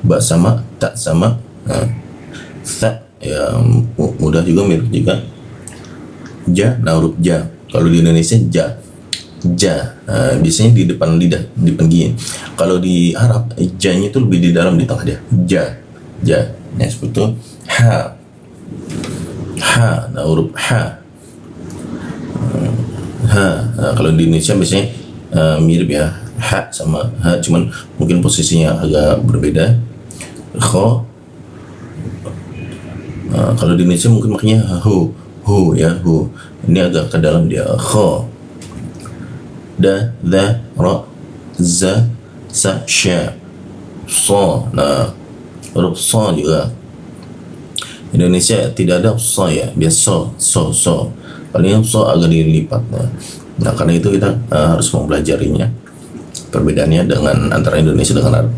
ba sama, ta sama. Sa ya mudah juga, mirip juga. Ja, nah huruf ja. Kalau di Indonesia ja, ja. Biasanya di depan lidah, di depan gigi. Kalau di Arab, ja-nya itu lebih di dalam, di tengah dia. Ja, ja. Nah seperti itu. Ha, ha. Nah huruf ha, ha. Nah, kalau di Indonesia biasanya mirip ya, ha sama ha, cuman mungkin posisinya agak berbeda. Kho. Kalau di Indonesia mungkin makanya hu ya, hu. Ini agak ke dalam dia. Kho. Da, za, ra, za, sa, sya, so. Nah huruf so juga Indonesia tidak ada so ya, biasa so. Kalau yang so agak dilipat. Nah karena itu kita harus mempelajarinya, perbedaannya dengan antara Indonesia dengan Arab.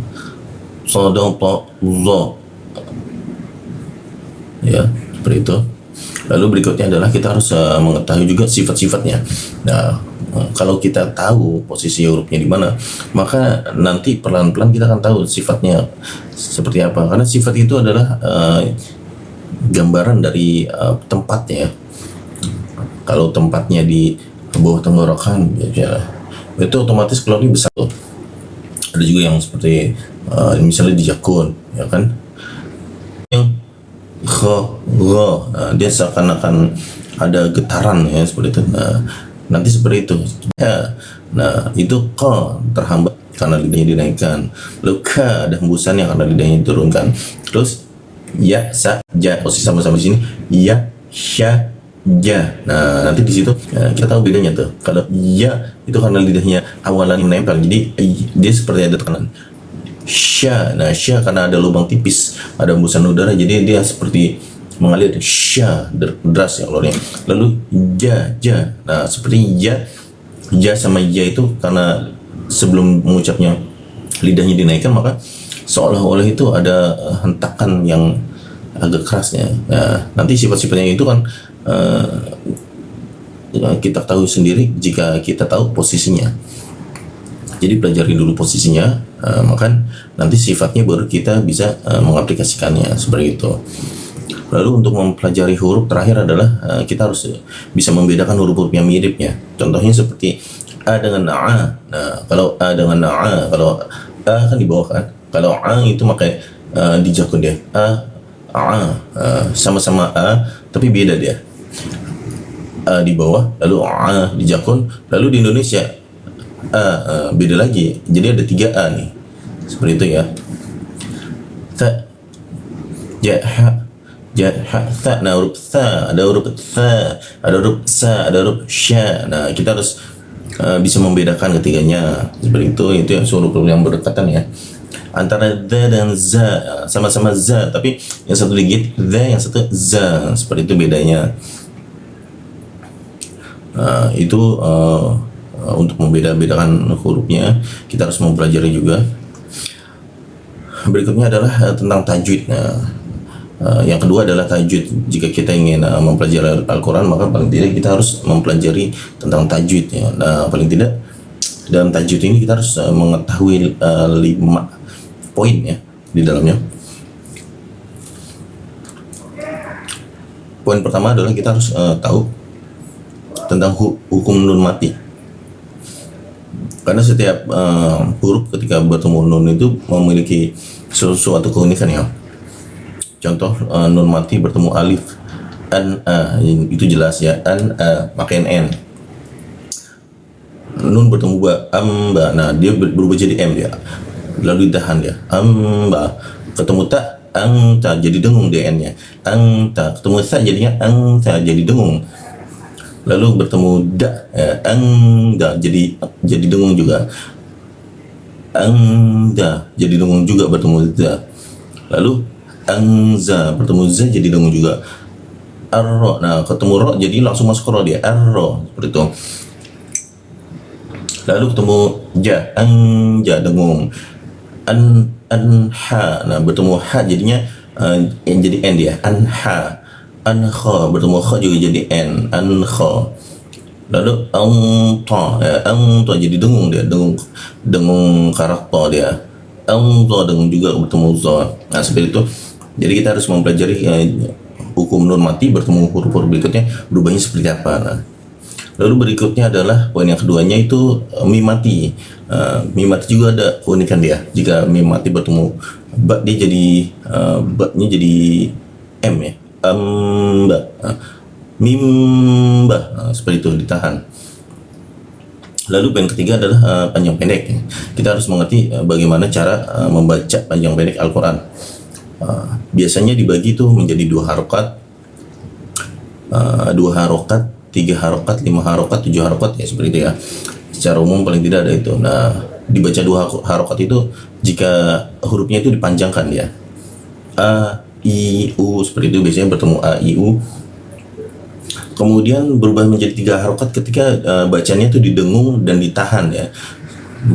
So, do, to, zo, ya seperti itu. Lalu berikutnya adalah kita harus mengetahui juga sifat-sifatnya. Nah kalau kita tahu posisi hurufnya di mana, maka nanti perlahan-lahan kita akan tahu sifatnya seperti apa. Karena sifat itu adalah gambaran dari tempatnya. Kalau tempatnya di bawah tenggorokan, ya, itu otomatis kalau ini besar tuh. Ada juga yang seperti misalnya di jakun, ya kan? Yang kho, go, dia seakan-akan ada getaran ya seperti itu. Nah, nanti seperti itu. Ya. Nah, itu ko terhambat karena lidahnya dinaikkan. Lalu ka ada hembusannya karena lidahnya diturunkan. Terus ya, sa, ja, posisi sama-sama di sini. Ya, sya, ja. Nah, nanti di situ kita tahu bedanya tuh. Kalau ya itu karena lidahnya awalan menempel, jadi dia seperti ada tekanan. Sya, nah sya karena ada lubang tipis, ada hembusan udara, jadi dia seperti mengalir. Sya deras ya keluarnya. Lalu ja, nah seperti ja sama ya itu karena sebelum mengucapnya lidahnya dinaikkan, maka seolah-olah itu ada hentakan yang agak kerasnya. Nah nanti sifat-sifatnya itu kan kita tahu sendiri jika kita tahu posisinya. Jadi pelajari dulu posisinya, maka nanti sifatnya baru kita bisa mengaplikasikannya seperti itu. Lalu untuk mempelajari huruf terakhir adalah kita harus bisa membedakan huruf-huruf yang miripnya. Contohnya seperti a dengan a. Nah kalau a dengan a, kalau a kan di bawah kan, kalau a itu pakai dijakun dia. Sama-sama a tapi beda dia. A di bawah, lalu a di jakun, lalu di Indonesia beda lagi, jadi ada 3 a nih seperti itu ya. Tha, ja, ha, tha. Nah huruf tha, ada huruf tha, ada huruf sa, ada huruf sya. Nah kita harus bisa membedakan ketiganya seperti itu. Itu yang huruf yang berdekatan ya, antara za dan za, sama-sama za tapi yang satu digit za, yang satu za, seperti itu bedanya. Itu untuk membeda-bedakan hurufnya kita harus mempelajari juga. Berikutnya adalah tentang tajwid. Yang kedua adalah tajwid. Jika kita ingin mempelajari Al-Quran, maka paling tidak kita harus mempelajari tentang tajwidnya. Nah paling tidak dalam tajwid ini kita harus mengetahui 5 poin ya di dalamnya. Poin pertama adalah kita harus tahu tentang hukum nun mati. Karena setiap huruf ketika bertemu nun itu memiliki suatu keunikan ya. Contoh nun mati bertemu alif, an, a, itu jelas ya, an, a, pakai n. Nun bertemu ba, amba, nah dia berubah jadi m dia. Lalu ditahan dia, amba. Ketemu ta, angta, jadi dengung dn-nya. Angta, ketemu sa jadinya angta, jadi dengung. Lalu bertemu da, angda, jadi dengung juga. Angda, jadi dengung juga bertemu da. Lalu angza, bertemu za, jadi dengung juga. Arro, nah ketemu ro, jadi langsung masuk ke ro dia. Arro, seperti itu. Lalu ketemu ja, anja, dengung. Anha, nah bertemu ha, jadinya yang jadi n dia. Anha. Ankha, bertemu kha juga jadi n, ankha. Lalu anta, anta jadi dengung dia, dengung karakter dia. dengan juga bertemu za. Nah seperti itu. Jadi kita harus mempelajari hukum nun mati bertemu huruf-huruf berikutnya berubahnya seperti apa. Nah, lalu berikutnya adalah poin yang keduanya itu mim mati. Mim mati juga ada keunikan dia. Jika mim mati bertemu ba, dia jadi ba-nya jadi m ya. Ba. Mimba. Seperti itu ditahan. Lalu poin ketiga adalah panjang pendek. Kita harus mengerti bagaimana cara membaca panjang pendek Al-Quran. Biasanya dibagi itu menjadi 2 harokat, 2 harokat, 3 harokat, 5 harokat, 7 harokat ya seperti itu ya. Secara umum paling tidak ada itu. Nah, dibaca 2 harokat itu jika hurufnya itu dipanjangkan ya. A, I, U seperti itu biasanya bertemu A, I, U. Kemudian berubah menjadi 3 harokat ketika bacanya itu didengung dan ditahan ya.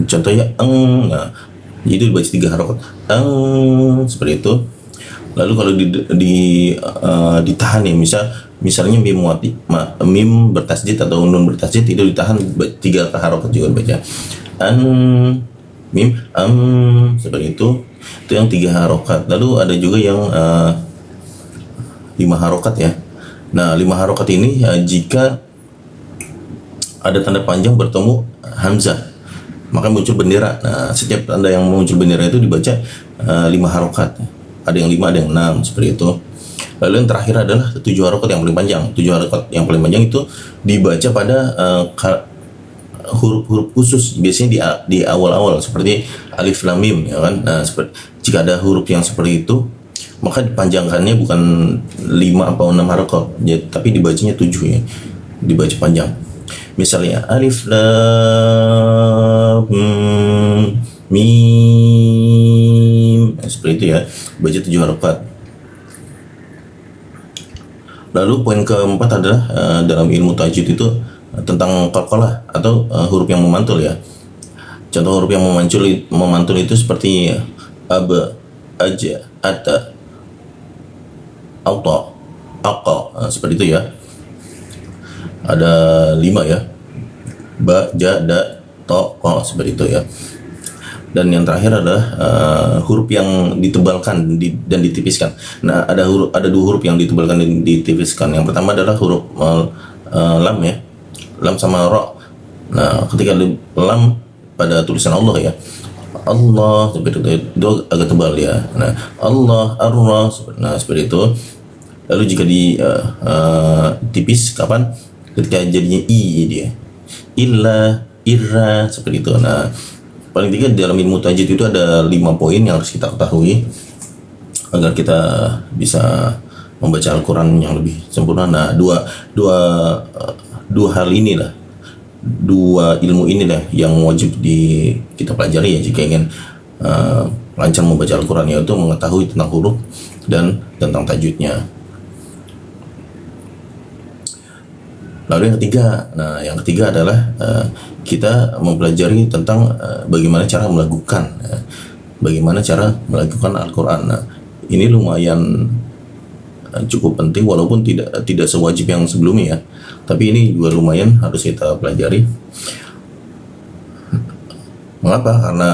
Contohnya nah itu dibaca 3 harokat seperti itu. Lalu kalau ditahan ya, misalnya mim bertasjid atau nun bertasjid itu ditahan 3 harokat juga baca mim seperti itu yang 3 harokat. Lalu ada juga yang 5 harokat ya. Nah 5 harokat ini jika ada tanda panjang bertemu hamzah maka muncul bendera. Nah setiap tanda yang muncul bendera itu dibaca 5 harokat. Ada yang 5, ada yang 6 seperti itu. Lalu yang terakhir adalah 7 harokat yang paling panjang. 7 harokat yang paling panjang itu dibaca pada huruf-huruf khusus, biasanya di awal-awal seperti alif lam mim ya kan. Nah jika ada huruf yang seperti itu maka dipanjangkannya bukan 5 atau 6 harokat ya, tapi dibacanya 7 ya, dibaca panjang. Misalnya alif lam mim seperti itu ya, baca 7 harokat. Lalu poin keempat adalah dalam ilmu tajwid itu tentang qalqalah atau huruf yang memantul ya. Contoh huruf yang memantul itu seperti aba, aja, ata, auto, aqa, seperti itu ya. Ada 5 ya, ba, ja, da, to, ko, seperti itu ya. Dan yang terakhir adalah huruf yang ditebalkan dan ditipiskan. Nah ada 2 huruf yang ditebalkan dan ditipiskan. Yang pertama adalah huruf lam ya, lam sama ro. Nah ketika lam pada tulisan Allah ya, Allah seperti itu agak tebal ya. Nah Allah, ar-ra, nah seperti itu. Lalu jika tipis kapan? Ketika jadinya i dia, illa, irra, seperti itu. Nah paling tidak dalam ilmu tajwid itu ada 5 poin yang harus kita ketahui agar kita bisa membaca Al-Quran yang lebih sempurna. Nah dua hal inilah, 2 ilmu inilah yang wajib kita pelajari ya jika ingin lancar membaca Al-Quran, yaitu mengetahui tentang huruf dan tentang tajwidnya. Lalu yang ketiga adalah kita mempelajari tentang bagaimana cara melakukan Al-Quran. Nah, ini lumayan cukup penting walaupun tidak sewajib yang sebelumnya ya. Tapi ini juga lumayan harus kita pelajari. Mengapa? Karena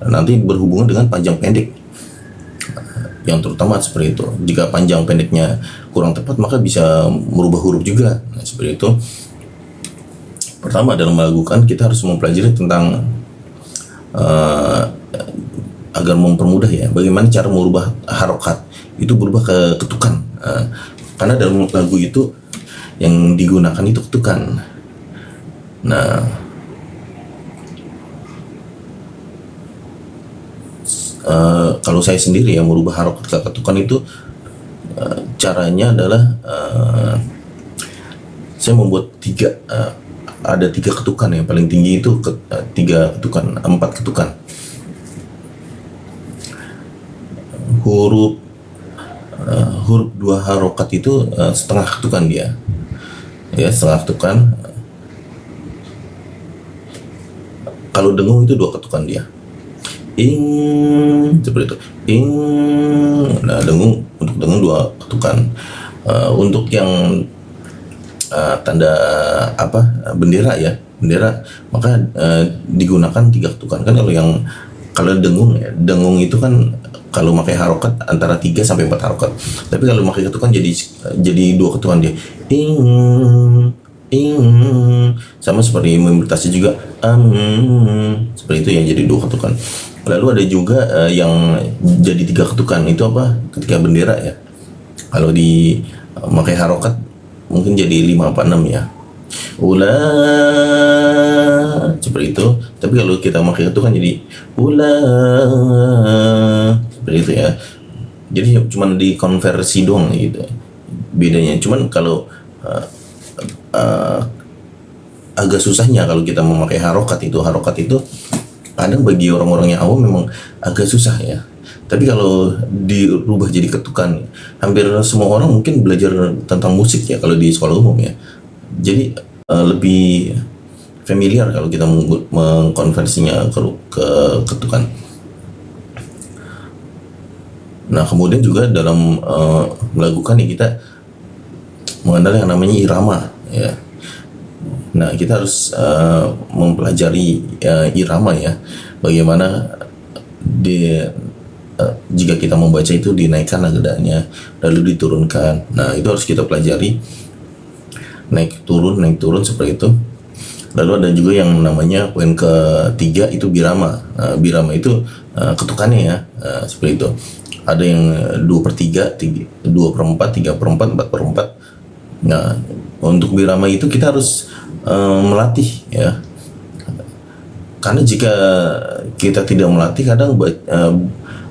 nanti berhubungan dengan panjang pendek. Yang terutama seperti itu. Jika panjang pendeknya kurang tepat maka bisa merubah huruf juga. Nah, seperti itu. Pertama dalam melakukan kita harus mempelajari tentang agar mempermudah ya, bagaimana cara merubah harokat itu berubah ke ketukan. Karena dalam lagu itu yang digunakan itu ketukan. Nah kalau saya sendiri yang merubah harokat ke ketukan itu caranya adalah saya membuat 3 ketukan yang paling tinggi itu 3 ketukan, 4 ketukan. Huruf 2 harokat itu setengah ketukan dia ya, setengah ketukan. Kalau dengung itu 2 ketukan dia, ing seperti itu, ing. Nah untuk dengung 2 ketukan. Untuk yang tanda bendera ya, bendera maka digunakan 3 ketukan. Kan kalau yang Kalau dengung ya, dengung itu kan kalau pakai harokat antara 3 sampai 4 harokat. Tapi kalau pakai ketukan jadi 2 ketukan dia. Ing ing sama seperti membertasi juga seperti itu yang jadi 2 ketukan. Lalu ada juga yang jadi 3 ketukan, itu apa? Ketika bendera ya. Kalau di pakai harokat mungkin jadi 5 apa 6 ya. Ula seperti itu. Tapi kalau kita pakai ketukan jadi ula seperti itu ya. Jadi cuma dikonversi doang gitu bedanya. Cuman kalau agak susahnya kalau kita memakai harokat itu kadang bagi orang-orang yang awam memang agak susah ya. Tapi kalau dirubah jadi ketukan, hampir semua orang mungkin belajar tentang musik ya kalau di sekolah umum ya. Jadi lebih familiar kalau kita mengkonversinya ke ketukan. Nah kemudian juga dalam melakukan ya kita mengenal yang namanya irama ya. Nah kita harus mempelajari irama ya, bagaimana jika kita membaca itu dinaikkan nadanya lalu diturunkan. Nah itu harus kita pelajari, naik turun seperti itu. Lalu ada juga yang namanya poin ketiga itu birama. Nah, birama itu ketukannya ya, seperti itu. Ada yang 2/3, 2/4, 3/4, 4/4. Nah untuk birama itu kita harus melatih ya, karena jika kita tidak melatih kadang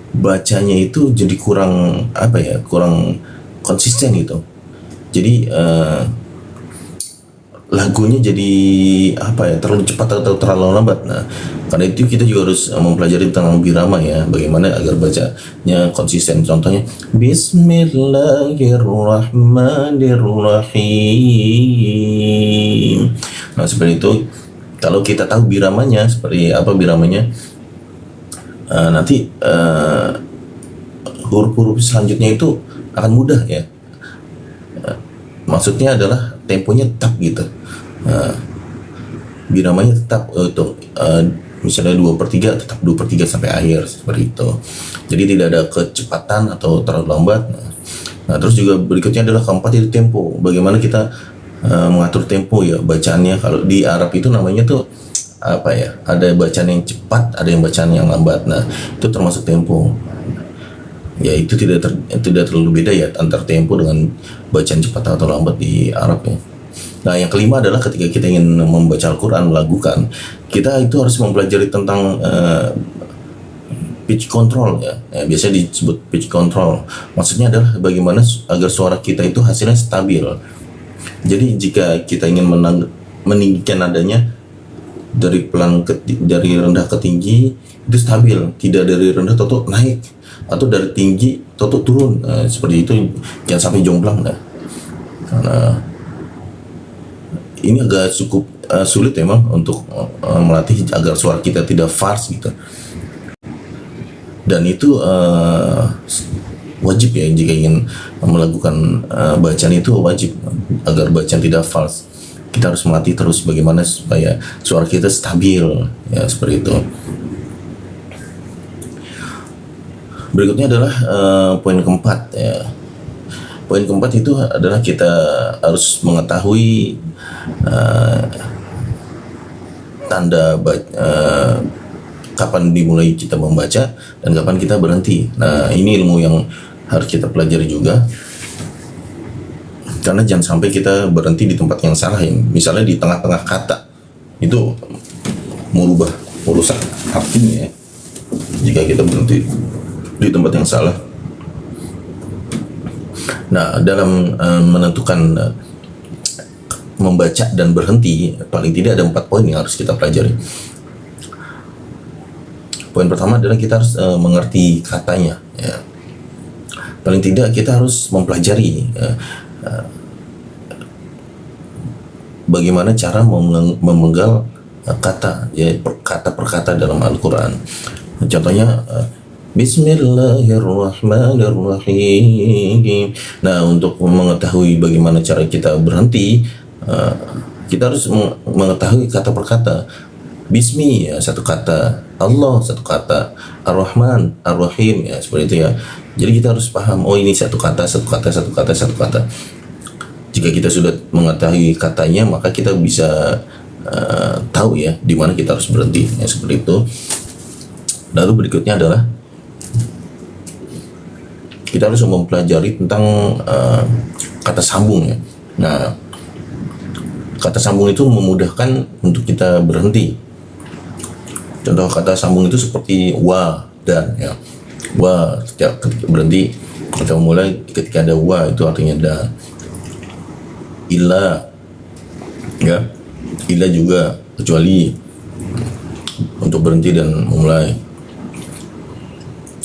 bacanya itu jadi kurang konsisten gitu. Jadi lagunya jadi terlalu cepat atau terlalu lambat. Nah karena itu kita juga harus mempelajari tentang birama ya, bagaimana agar bacanya konsisten. Contohnya Bismillahirrahmanirrahim. Nah seperti itu. Kalau kita tahu biramanya seperti apa biramanya, nanti huruf-huruf selanjutnya itu akan mudah ya. Maksudnya adalah temponya tetap gitu. Biramanya tetap misalnya 2/3 tetap 2/3 sampai akhir seperti itu. Jadi tidak ada kecepatan atau terlalu lambat. Nah terus juga berikutnya adalah keempat itu tempo. Bagaimana kita mengatur tempo ya bacaannya. Kalau di Arab itu namanya tuh ada bacaan yang cepat, ada yang bacaan yang lambat. Nah itu termasuk tempo ya. Itu tidak terlalu beda ya antar tempo dengan bacaan cepat atau lambat di Arab ya. Nah yang kelima adalah ketika kita ingin membaca Al-Quran, melakukan, kita itu harus mempelajari tentang pitch control ya. Biasanya disebut pitch control. Maksudnya adalah bagaimana agar suara kita itu hasilnya stabil. Jadi jika kita ingin meninggikan nadanya dari rendah ke tinggi itu stabil, tidak dari rendah toto naik atau dari tinggi toto turun. Seperti itu, jangan sampai jomplang dah. Karena ini agak cukup sulit memang untuk melatih agar suara kita tidak fals gitu. Dan itu wajib ya, jika ingin melakukan bacaan itu wajib agar bacaan tidak fals. Kita harus melatih terus bagaimana supaya suara kita stabil ya, seperti itu. Berikutnya adalah poin keempat ya. Poin keempat itu adalah kita harus mengetahui tanda kapan dimulai kita membaca dan kapan kita berhenti. Nah ini ilmu yang harus kita pelajari juga, karena jangan sampai kita berhenti di tempat yang salah ya. Misalnya di tengah-tengah kata itu merusak artinya ya, jika kita berhenti di tempat yang salah. Nah dalam menentukan membaca dan berhenti, paling tidak ada 4 poin yang harus kita pelajari. Poin pertama adalah kita harus mengerti katanya ya. Paling tidak kita harus mempelajari bagaimana cara memenggal kata ya, kata per kata dalam Al-Quran. Contohnya Bismillahirrahmanirrahim. Nah untuk mengetahui bagaimana cara kita berhenti, kita harus mengetahui kata per kata. Bismi ya satu kata, Allah satu kata, Ar-Rahman, Ar-Rahim ya seperti itu ya. Jadi kita harus paham, oh ini satu kata, satu kata, satu kata, satu kata. Jika kita sudah mengetahui katanya, maka kita bisa tahu ya di mana kita harus berhenti ya seperti itu. Lalu berikutnya adalah kita harus mempelajari tentang kata sambung ya. Nah, kata sambung itu memudahkan untuk kita berhenti. Contoh kata sambung itu seperti wa dan ya. Wa setiap ketika berhenti atau mulai ketika ada wa itu artinya dan. Illa ya. Illa juga kecuali untuk berhenti dan memulai.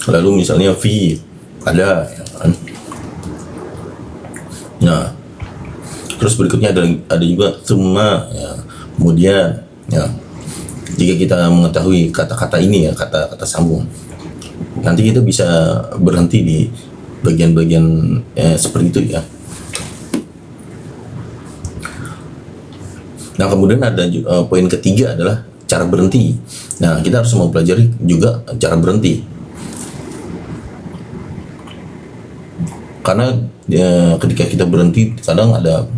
Lalu misalnya fi ada ya kan? Nah, terus berikutnya ada juga summa ya, kemudian ya. Jika kita mengetahui kata-kata ini ya, kata-kata sambung, nanti kita bisa berhenti di bagian-bagian seperti itu ya. Nah, kemudian ada poin ketiga adalah cara berhenti. Nah, kita harus mempelajari juga cara berhenti. Karena ketika kita berhenti kadang ada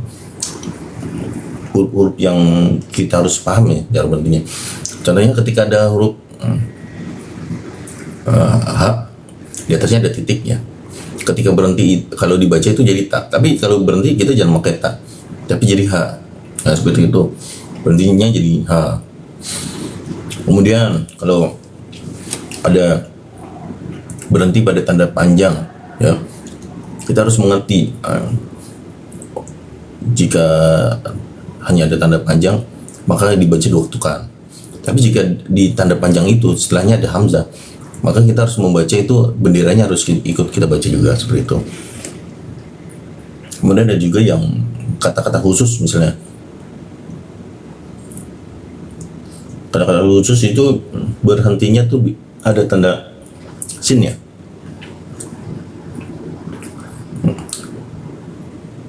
huruf-huruf yang kita harus paham ya cara berhentinya. Contohnya ketika ada huruf H, di atasnya ada titik ya. Ketika berhenti kalau dibaca itu jadi tak, tapi kalau berhenti kita jangan pakai tak, tapi jadi H. Nah, seperti itu. Berhentinya jadi H. Kemudian kalau ada berhenti pada tanda panjang ya, kita harus mengerti jika hanya ada tanda panjang maka dibaca dua ketukan. Tapi jika di tanda panjang itu setelahnya ada hamzah, maka kita harus membaca itu benderanya harus ikut kita baca juga seperti itu. Kemudian ada juga yang kata-kata khusus, misalnya kata-kata khusus itu berhentinya tuh ada tanda sin ya.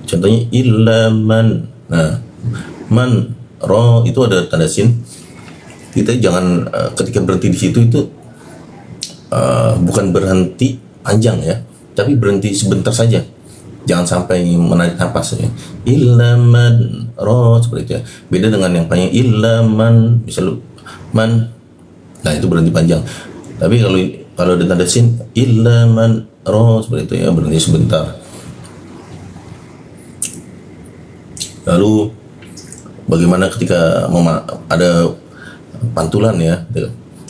Contohnya ilaman. Nah, man ro itu ada tanda sin. Kita jangan ketika berhenti di situ itu bukan berhenti panjang ya, tapi berhenti sebentar saja. Jangan sampai menarik napas ya. Ilaman ro seperti itu ya. Beda dengan yang panjang ilaman, misal man. Nah, itu berhenti panjang. Tapi kalau ada tanda sin ilaman ro seperti itu ya, berhenti sebentar. Lalu bagaimana ketika ada pantulan ya,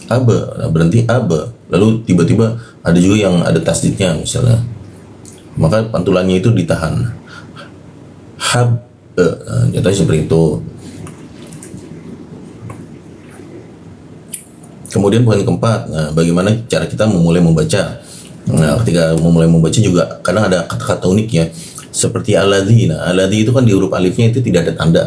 aba, berhenti aba, lalu tiba-tiba ada juga yang ada tasdidnya misalnya, maka pantulannya itu ditahan, hab, contohnya seperti itu. Kemudian poin keempat, nah, bagaimana cara kita memulai membaca. Nah, ketika memulai membaca juga kadang ada kata-kata unik ya, seperti aladzi. Nah, aladzi itu kan di huruf alifnya itu tidak ada tanda,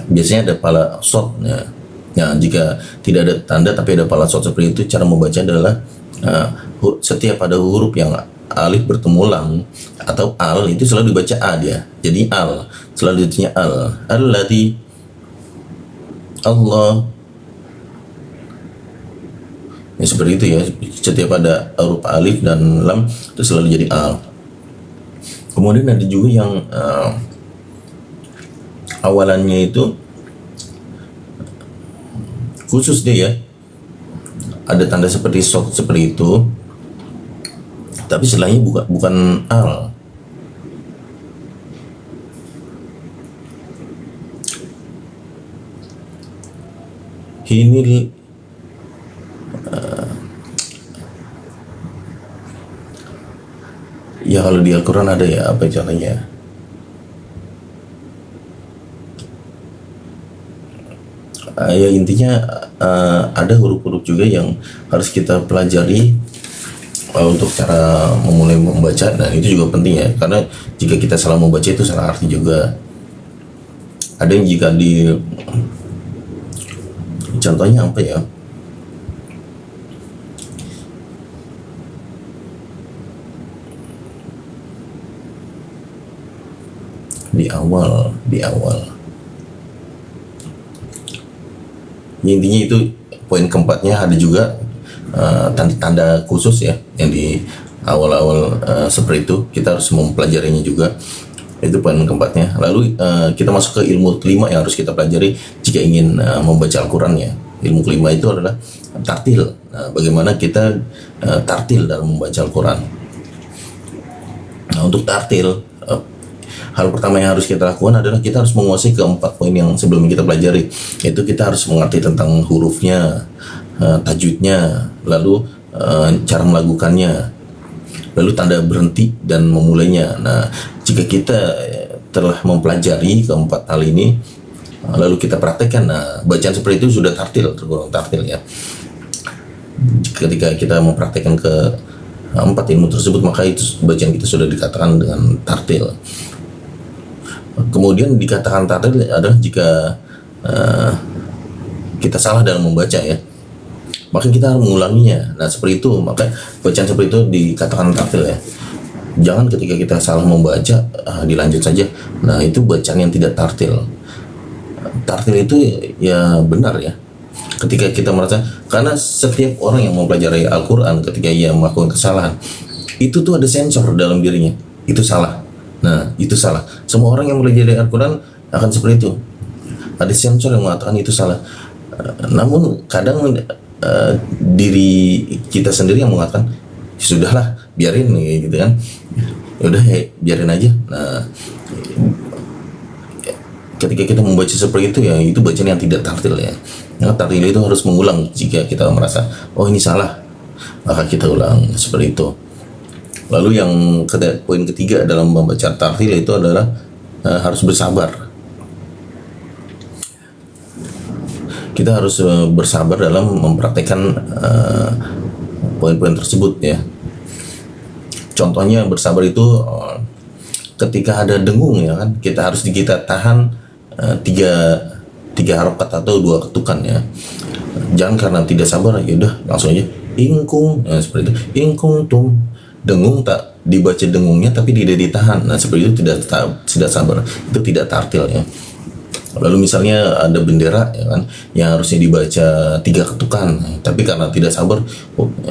biasanya ada pala shot ya. Nah, jika tidak ada tanda tapi ada pala shot seperti itu, cara membaca adalah setiap ada huruf yang alif bertemu lam atau al itu selalu dibaca a dia. Jadi al selalu dibacanya al. Alladzi, Allah. Ya, seperti itu ya. Setiap ada huruf alif dan lam itu selalu jadi al. Kemudian ada juga yang awalannya itu khusus dia ya, ada tanda seperti shot seperti itu, tapi setelahnya bukan al. Ini ya kalau di Al-Quran ada ya, apa caranya? Ya intinya ada huruf-huruf juga yang harus kita pelajari untuk cara memulai membaca. Dan itu juga penting ya, karena jika kita salah membaca itu salah arti juga. Ada yang jika contohnya apa ya, di awal ya, intinya itu poin keempatnya ada juga tanda-tanda khusus ya, yang di awal-awal seperti itu kita harus mempelajarinya juga. Itu poin keempatnya. Lalu kita masuk ke ilmu kelima yang harus kita pelajari jika ingin membaca Al-Quran ya. Ilmu kelima itu adalah tartil. Bagaimana kita tartil dalam membaca Al-Quran. Nah, untuk tartil, hal pertama yang harus kita lakukan adalah kita harus menguasai keempat poin yang sebelumnya kita pelajari, yaitu kita harus mengerti tentang hurufnya, tajwidnya, lalu cara melakukannya, lalu tanda berhenti dan memulainya. Nah, jika kita telah mempelajari keempat hal ini, lalu kita praktekkan, nah bacaan seperti itu sudah tartil, tergolong tartil ya. Ketika kita mempraktekkan ke empat ilmu tersebut, maka itu bacaan kita sudah dikatakan dengan tartil. Kemudian dikatakan tartil adalah jika kita salah dalam membaca ya, maka kita harus mengulanginya. Nah seperti itu, maka bacaan seperti itu dikatakan tartil ya. Jangan ketika kita salah membaca dilanjut saja. Nah itu bacaan yang tidak tartil. Tartil itu ya benar ya, ketika kita merasa, karena setiap orang yang mempelajari Al-Quran ketika ia melakukan kesalahan, itu tuh ada sensor dalam dirinya, itu salah. Nah itu salah. Semua orang yang mempelajari Al-Quran akan seperti itu, ada sensor yang mengatakan itu salah. Namun kadang diri kita sendiri yang mengatakan sudahlah biarin gitu kan, udah ya biarin aja. Nah ketika kita membaca seperti itu ya, itu bacaan yang tidak tartil ya. Yang tartil itu harus mengulang jika kita merasa oh ini salah, maka kita ulang seperti itu. Lalu yang poin ketiga dalam membaca tartil itu adalah harus bersabar. Kita harus bersabar dalam mempraktekkan poin-poin tersebut ya. Contohnya bersabar itu ketika ada dengung ya kan, kita harus tahan tiga harokat atau 2 ketukan ya. Jangan karena tidak sabar ya udah langsung aja ingkung ya, seperti itu ingkung tum, dengung tak dibaca dengungnya tapi tidak ditahan. Nah seperti itu tidak sabar, itu tidak tartil ya. Lalu misalnya ada bendera ya kan, yang harusnya dibaca 3 ketukan, tapi karena tidak sabar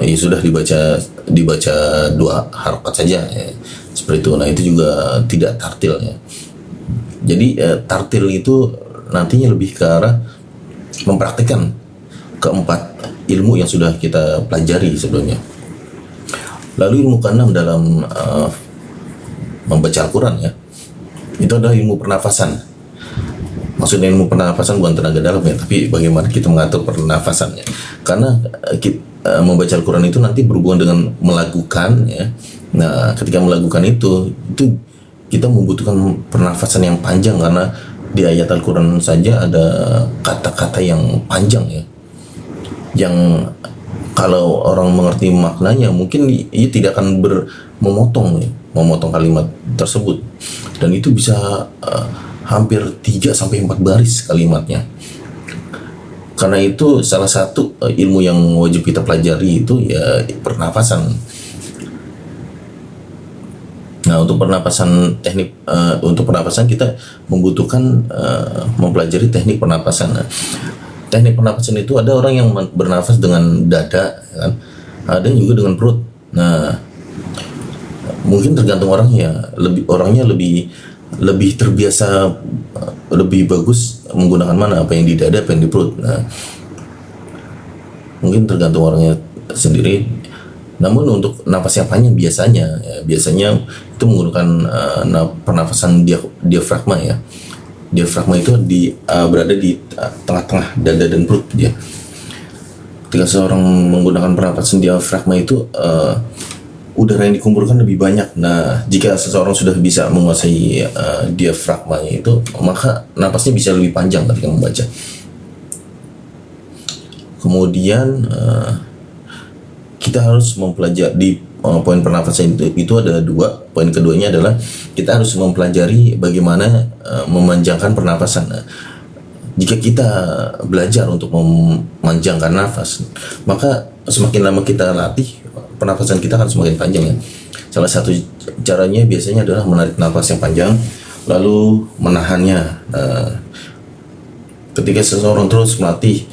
ya sudah dibaca 2 harokat saja ya. Seperti itu. Nah itu juga tidak tartil ya. Jadi tartil itu nantinya lebih ke arah mempraktikkan keempat ilmu yang sudah kita pelajari sebelumnya. Lalu ilmu keenam dalam membaca Al-Quran ya, itu adalah ilmu pernafasan. Maksudnya ilmu pernafasan bukan tenaga dalam ya, tapi bagaimana kita mengatur pernafasannya. Karena membaca Al-Quran itu nanti berhubungan dengan melakukan ya. Nah ketika melakukan itu kita membutuhkan pernafasan yang panjang, karena di ayat Al-Quran saja ada kata-kata yang panjang ya, yang kalau orang mengerti maknanya mungkin ia tidak akan memotong kalimat tersebut, dan itu bisa hampir 3 sampai 4 baris kalimatnya. Karena itu salah satu ilmu yang wajib kita pelajari itu ya pernafasan. Nah untuk pernapasan untuk pernapasan kita membutuhkan mempelajari teknik pernapasan. Nah, teknik pernapasan itu ada orang yang bernafas dengan dada, kan? Ada juga dengan perut. Nah mungkin tergantung orangnya. Orangnya lebih terbiasa, lebih bagus menggunakan mana, apa yang di dada, apa yang di perut. Nah mungkin tergantung orangnya sendiri. Namun untuk napas yang panjang biasanya itu menggunakan pernafasan diafragma ya. Diafragma itu berada di tengah-tengah dada dan perut ya. Ketika seorang menggunakan pernafasan diafragma itu udara yang dikumpulkan lebih banyak. Nah jika seseorang sudah bisa menguasai diafragmanya itu, maka napasnya bisa lebih panjang ketika membaca. Kemudian kita harus mempelajari di poin pernafasan itu ada 2. Poin keduanya adalah kita harus mempelajari bagaimana memanjangkan pernafasan. Nah, jika kita belajar untuk memanjangkan nafas, maka semakin lama kita latih, pernafasan kita akan semakin panjang ya. Salah satu caranya biasanya adalah menarik nafas yang panjang lalu menahannya. Ketika seseorang terus melatih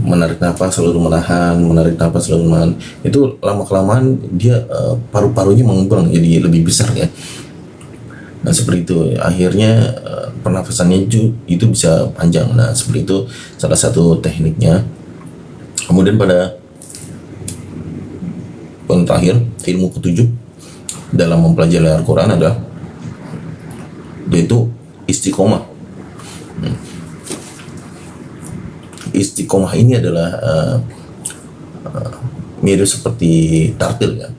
menarik nafas selalu menahan, menarik nafas selalu menahan, itu lama kelamaan dia paru-parunya mengembang jadi lebih besar ya. Nah seperti itu akhirnya pernafasannya itu bisa panjang. Nah seperti itu salah satu tekniknya. Kemudian pada poin terakhir, ilmu ketujuh dalam mempelajari Al-Quran adalah yaitu istiqomah. Istiqomah ini adalah mirip seperti tartil ya,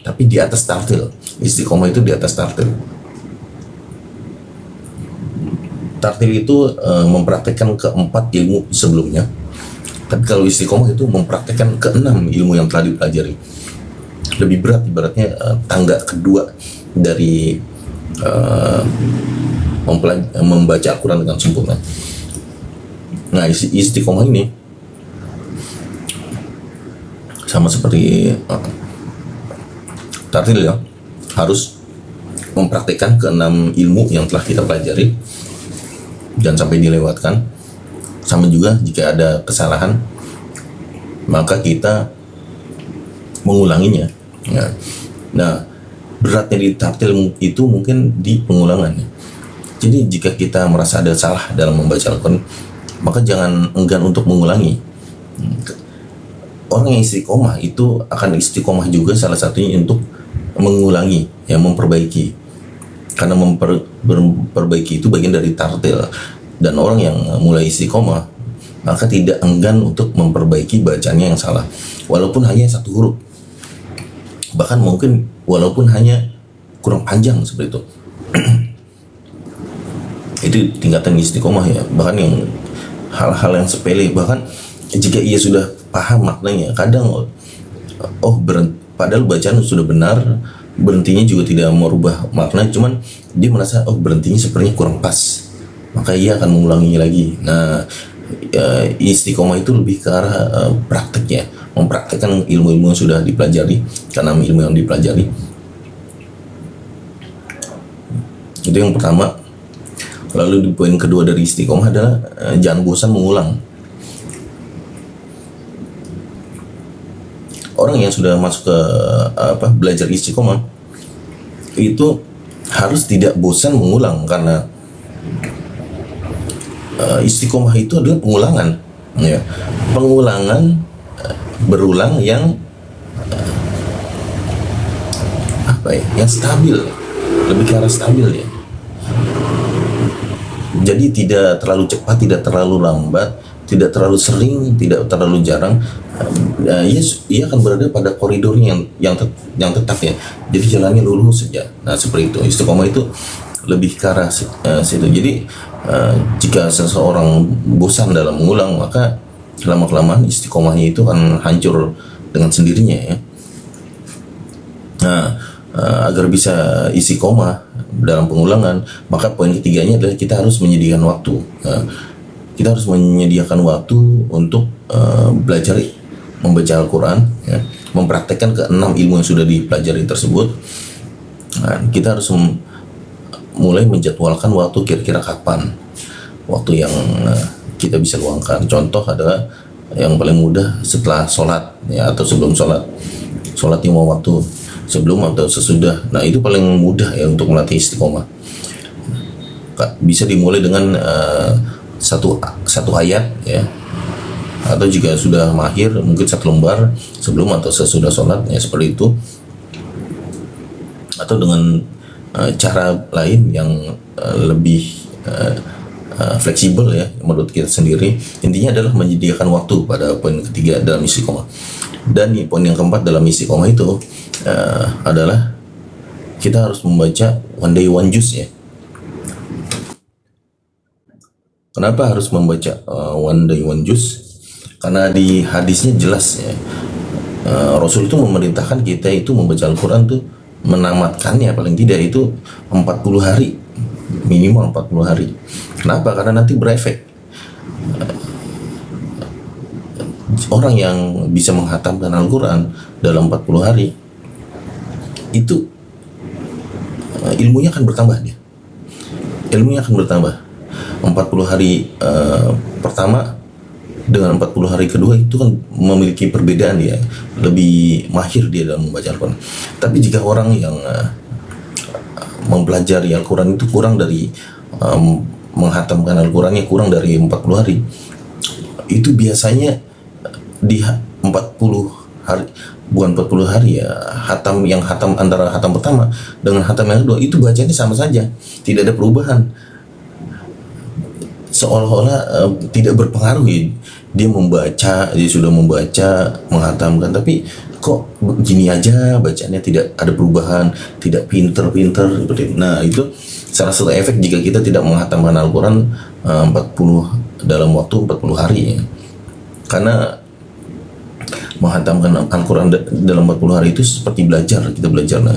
tapi di atas tartil. Istiqomah itu di atas tartil. Tartil itu mempraktekkan keempat ilmu sebelumnya, tapi kalau istiqomah itu mempraktekkan keenam ilmu yang telah dipelajari. Lebih berat ibaratnya tangga kedua dari membaca Al-Quran dengan sempurna. Nah istiqomah ini sama seperti tartil ya, harus mempraktikkan keenam ilmu yang telah kita pelajari dan sampai dilewatkan. Sama juga jika ada kesalahan maka kita mengulanginya ya. Nah beratnya di tartil itu mungkin di pengulangannya. Jadi jika kita merasa ada salah dalam membaca Al-Quran, maka jangan enggan untuk mengulangi. Orang yang istiqomah itu akan istiqomah juga salah satunya untuk mengulangi, ya, memperbaiki. Karena memperbaiki itu bagian dari tartil. Dan orang yang mulai istiqomah maka tidak enggan untuk memperbaiki bacaannya yang salah, walaupun hanya satu huruf, bahkan mungkin walaupun hanya kurang panjang seperti itu. Itu tingkatan istiqomah ya. Bahkan yang hal-hal yang sepele, bahkan jika ia sudah paham maknanya, kadang padahal bacaan sudah benar, berhentinya juga tidak merubah makna, cuman dia merasa berhentinya sepertinya kurang pas, maka ia akan mengulanginya lagi. Nah istiqomah itu lebih ke arah prakteknya, mempraktekkan ilmu-ilmu yang sudah dipelajari, karena ilmu yang dipelajari. Itu yang pertama. Lalu di poin kedua dari istiqomah adalah jangan bosan mengulang. Orang yang sudah masuk ke belajar istiqomah itu harus tidak bosan mengulang, karena istiqomah itu adalah pengulangan ya. Pengulangan berulang yang yang stabil, lebih ke arah stabil ya. Jadi tidak terlalu cepat, tidak terlalu lambat, tidak terlalu sering, tidak terlalu jarang. Ia akan berada pada koridornya yang tetap ya. Jadi jalannya lurus saja. Nah seperti itu. Istiqomah itu lebih ke arah situ. Jadi jika seseorang bosan dalam mengulang, maka lama-kelamaan istiqomahnya itu akan hancur dengan sendirinya ya. Nah agar bisa istiqomah dalam pengulangan, maka poin ketiganya adalah kita harus menyediakan waktu. Kita harus menyediakan waktu untuk belajar membaca Al-Quran ya, mempraktekkan keenam ilmu yang sudah dipelajari tersebut. Nah, kita harus mulai menjadwalkan waktu, kira-kira kapan waktu yang kita bisa luangkan. Contoh adalah yang paling mudah setelah sholat ya, atau sebelum sholat 5 waktu, sebelum atau sesudah. Nah itu paling mudah ya untuk melatih istiqomah. Bisa dimulai dengan satu ayat ya, atau jika sudah mahir mungkin satu lembar sebelum atau sesudah sholat ya, seperti itu. Atau dengan cara lain yang lebih fleksibel ya menurut kita sendiri. Intinya adalah menyediakan waktu pada poin ketiga dalam istiqomah. Dan poin yang keempat dalam istiqomah itu adalah kita harus membaca one day one juice ya. Kenapa harus membaca one day one juice? Karena di hadisnya jelas ya, Rasul itu memerintahkan kita itu membaca Al-Quran tuh menamatkannya paling tidak itu 40 hari, minimal 40 hari. Kenapa? Karena nanti berefek. Orang yang bisa menghatamkan Al-Quran dalam 40 hari itu ilmunya akan bertambah dia. Ilmunya akan bertambah. 40 hari pertama dengan 40 hari kedua itu kan memiliki perbedaan dia, lebih mahir dia dalam membaca Al-Quran. Tapi jika orang yang mempelajari Al-Quran itu kurang dari menghatamkan Al-Qurannya kurang dari 40 hari, itu biasanya di 40 hari, bukan 40 hari ya, hatam antara hatam pertama dengan hatam yang kedua itu bacanya sama saja, tidak ada perubahan, seolah-olah tidak berpengaruh ya. Dia sudah membaca, menghatamkan, tapi kok begini aja bacanya, tidak ada perubahan, tidak pinter-pinter seperti itu. Nah, itu salah satu efek jika kita tidak menghatamkan Al-Quran 40 dalam waktu 40 hari ya. Karena menghatamkan Al-Quran dalam 40 hari itu seperti kita belajar. Nah,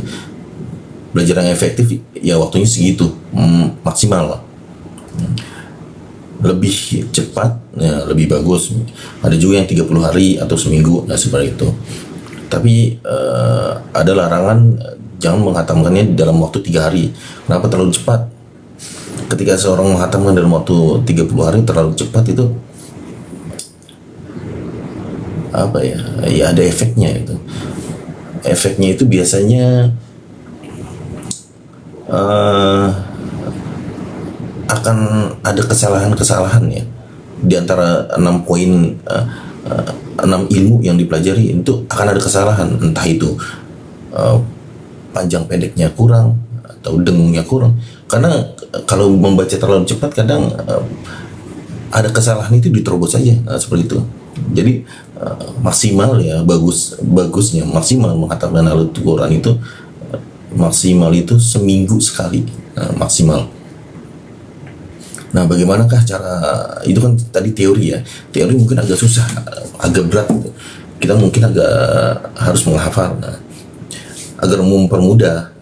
belajar yang efektif ya waktunya segitu, maksimal lah. Lebih cepat ya lebih bagus. Ada juga yang 30 hari atau seminggu, nah seperti itu. Tapi ada larangan jangan menghatamkannya dalam waktu 3 hari. Kenapa terlalu cepat? Ketika seorang menghatamkan dalam waktu 30 hari terlalu cepat, itu apa ya? Ya ada efeknya itu. Efeknya itu biasanya akan ada kesalahan-kesalahan ya di antara 6 poin 6 ilmu yang dipelajari, itu akan ada kesalahan, entah itu panjang pendeknya kurang atau dengungnya kurang. Karena kalau membaca terlalu cepat kadang ada kesalahan itu diterobos saja, seperti itu. Jadi maksimal ya, bagusnya maksimal menghatamkan Al-Quran itu maksimal itu seminggu sekali, maksimal. Nah, bagaimanakah cara itu? Kan tadi teori ya. Teori mungkin agak susah, agak berat gitu. Kita mungkin agak harus menghafal. Nah, agar mempermudah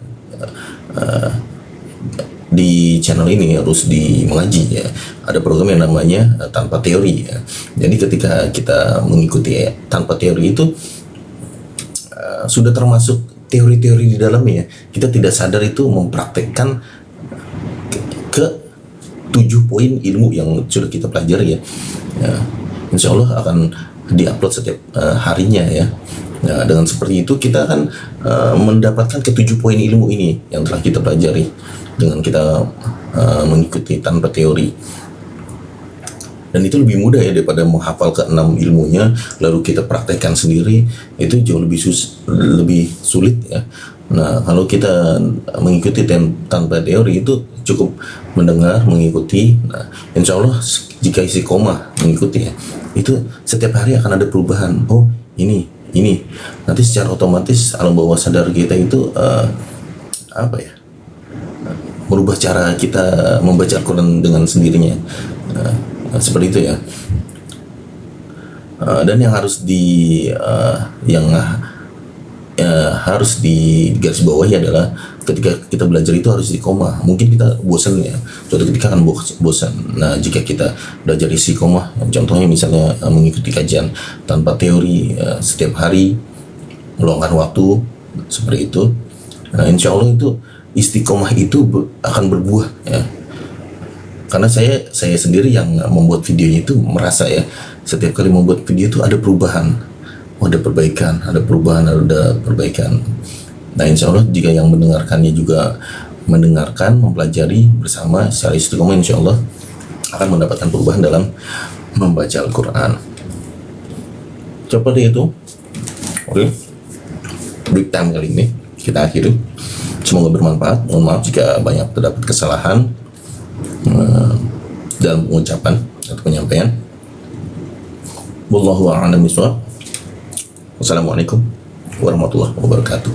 di channel ini harus mengaji ya. Ada program yang namanya tanpa teori ya. Jadi ketika kita mengikuti tanpa teori itu sudah termasuk teori-teori di dalamnya. Kita tidak sadar itu mempraktekkan ke 7 poin ilmu yang sudah kita pelajari ya. Insya Allah akan diupload setiap harinya ya. Nah, dengan seperti itu kita akan mendapatkan ke 7 poin ilmu ini yang telah kita pelajari dengan kita mengikuti tanpa teori. Dan itu lebih mudah ya daripada menghafal ke 6 ilmunya lalu kita praktekkan sendiri, itu jauh lebih sulit ya. Nah, kalau kita mengikuti tanpa teori itu cukup mendengar, mengikuti. Nah, insya Allah jika istiqomah mengikuti ya, itu setiap hari akan ada perubahan. Oh, ini. Nanti secara otomatis alam bawah sadar kita itu merubah cara kita membaca Al-Quran dengan sendirinya. Seperti itu ya. Dan yang harus harus digarisbawahi adalah ketika kita belajar itu harus istiqomah. Mungkin kita bosan ya, suatu ketika akan bosan. Nah, jika kita belajar istiqomah, contohnya misalnya mengikuti kajian tanpa teori setiap hari, meluangkan waktu seperti itu. Nah, insya Allah itu istiqomah itu akan berbuah ya. Karena saya sendiri yang membuat videonya itu merasa ya, setiap kali membuat video itu ada perubahan. Ada perbaikan, ada perbaikan. Nah, insya Allah jika yang mendengarkannya juga mendengarkan, mempelajari bersama secara istiqomah, insya Allah akan mendapatkan perubahan dalam membaca Al-Quran. Seperti itu. Oke. Break time kali ini kita akhiri. Semoga bermanfaat. Mohon maaf jika banyak terdapat kesalahan dalam pengucapan atau penyampaian. Wallahu a'lam bishawab. Wassalamualaikum warahmatullahi wabarakatuh.